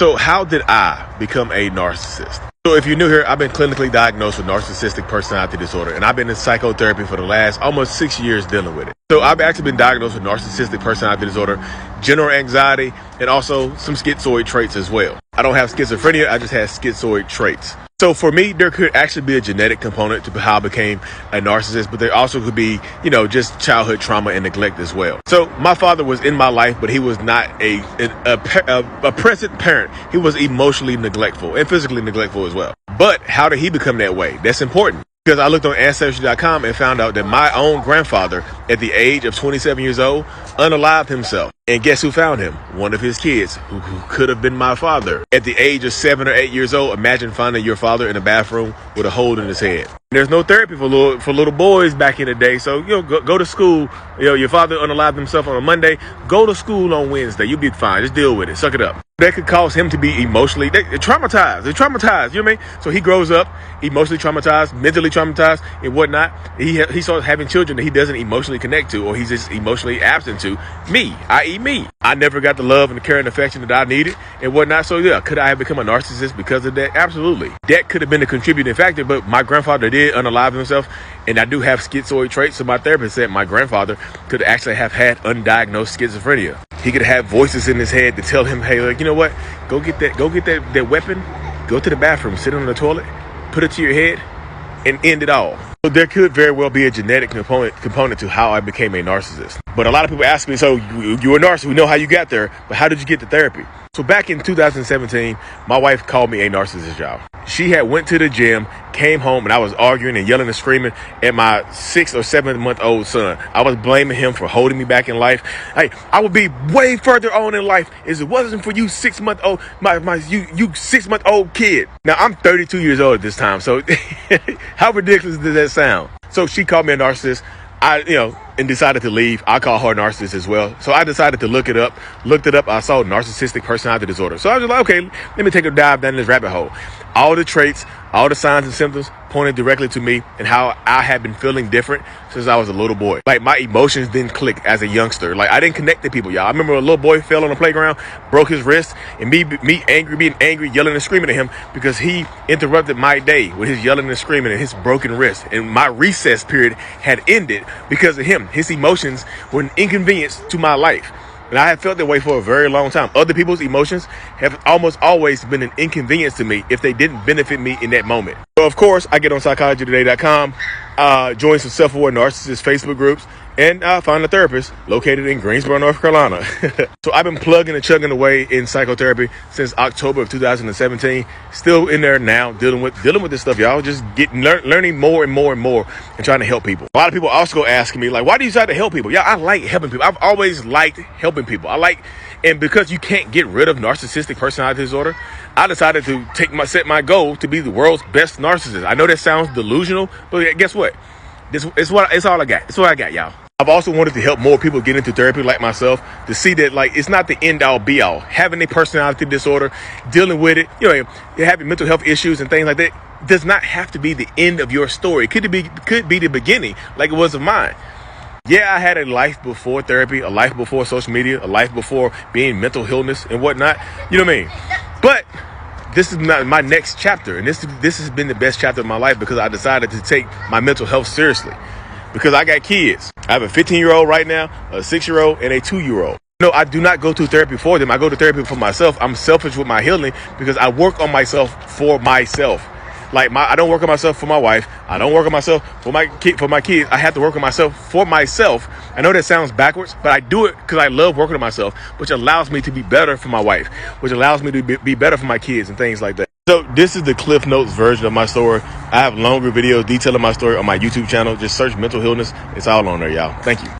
So how did I become a narcissist? So if you're new here, I've been clinically diagnosed with narcissistic personality disorder, and I've been in psychotherapy for the last almost 6 years dealing with it. So I've actually been diagnosed with narcissistic personality disorder, general anxiety, and also some schizoid traits as well. I don't have schizophrenia, I just have schizoid traits. So for me, there could actually be a genetic component to how I became a narcissist, but there also could be, just childhood trauma and neglect as well. So my father was in my life, but he was not a present parent. He was emotionally neglectful and physically neglectful as well. But how did he become that way? That's important. Because I looked on Ancestry.com and found out that my own grandfather, at the age of 27 years old, unalived himself. And guess who found him? One of his kids, who could have been my father. At the age of 7 or 8 years old, imagine finding your father in a bathroom with a hole in his head. There's no therapy for little boys back in the day. So, go to school. Your father unalived himself on a Monday. Go to school on Wednesday. You'll be fine. Just deal with it. Suck it up. That could cause him to be emotionally traumatized. They're traumatized. You know what I mean? So he grows up emotionally traumatized, mentally traumatized, and whatnot. He starts having children that he doesn't emotionally connect to, or he's just emotionally absent to. Me, i.e. me. I never got the love and the care and affection that I needed and whatnot. So yeah, could I have become a narcissist because of that? Absolutely. That could have been a contributing factor, but my grandfather did unalive himself, and I do have schizoid traits. So my therapist said my grandfather could actually have had undiagnosed schizophrenia. He could have voices in his head to tell him, hey, you know what? Go get that weapon, go to the bathroom, sit on the toilet, put it to your head, and end it all. So there could very well be a genetic component to how I became a narcissist. But a lot of people ask me, so you're a narcissist, we know how you got there, but how did you get to therapy? So back in 2017, my wife called me a narcissist, y'all. She had went to the gym, came home, and I was arguing and yelling and screaming at my 6 or 7 month old son. I was blaming him for holding me back in life. Hey, I would be way further on in life if it wasn't for you 6 month old, you 6 month old kid. Now I'm 32 years old at this time, so how ridiculous does that sound? So she called me a narcissist. And decided to leave. I call her a narcissist as well. So I decided to looked it up. I saw narcissistic personality disorder. So I was like, okay, let me take a dive down this rabbit hole. All the traits, all the signs and symptoms pointed directly to me and how I had been feeling different since I was a little boy. Like my emotions didn't click as a youngster. Like I didn't connect to people, y'all. I remember a little boy fell on the playground, broke his wrist, and me being angry, yelling and screaming at him because he interrupted my day with his yelling and screaming and his broken wrist. And my recess period had ended because of him. His emotions were an inconvenience to my life. And I have felt that way for a very long time. Other people's emotions have almost always been an inconvenience to me if they didn't benefit me in that moment. So, of course, I get on psychologytoday.com, join some self-aware narcissist Facebook groups, and find a therapist located in Greensboro, North Carolina. So I've been plugging and chugging away in psychotherapy since October of 2017. Still in there now, dealing with this stuff, y'all. Just learning more and more and more and trying to help people. A lot of people also asking me, like, why do you try to help people? Yeah, I like helping people. I've always liked helping people. And because you can't get rid of narcissistic personality disorder, I decided to set my goal to be the world's best narcissist. I know that sounds delusional, but guess what? It's all I got. It's what I got, y'all. I've also wanted to help more people get into therapy like myself to see that, like, it's not the end all be all. Having a personality disorder, dealing with it, you're having mental health issues and things like that does not have to be the end of your story. It could be the beginning, like it was of mine. Yeah, I had a life before therapy, a life before social media, a life before being mental illness and whatnot. You know what I mean? But this is not my next chapter, and this has been the best chapter of my life because I decided to take my mental health seriously. Because I got kids. I have a 15-year-old right now, a 6-year-old, and a 2-year-old. No, I do not go to therapy for them. I go to therapy for myself. I'm selfish with my healing because I work on myself for myself. Like I don't work on myself for my wife. I don't work on myself for my kids. I have to work on myself for myself. I know that sounds backwards, but I do it because I love working on myself, which allows me to be better for my wife, which allows me to be better for my kids and things like that. So this is the Cliff Notes version of my story. I have longer videos detailing my story on my YouTube channel. Just search mental illness. It's all on there, y'all. Thank you.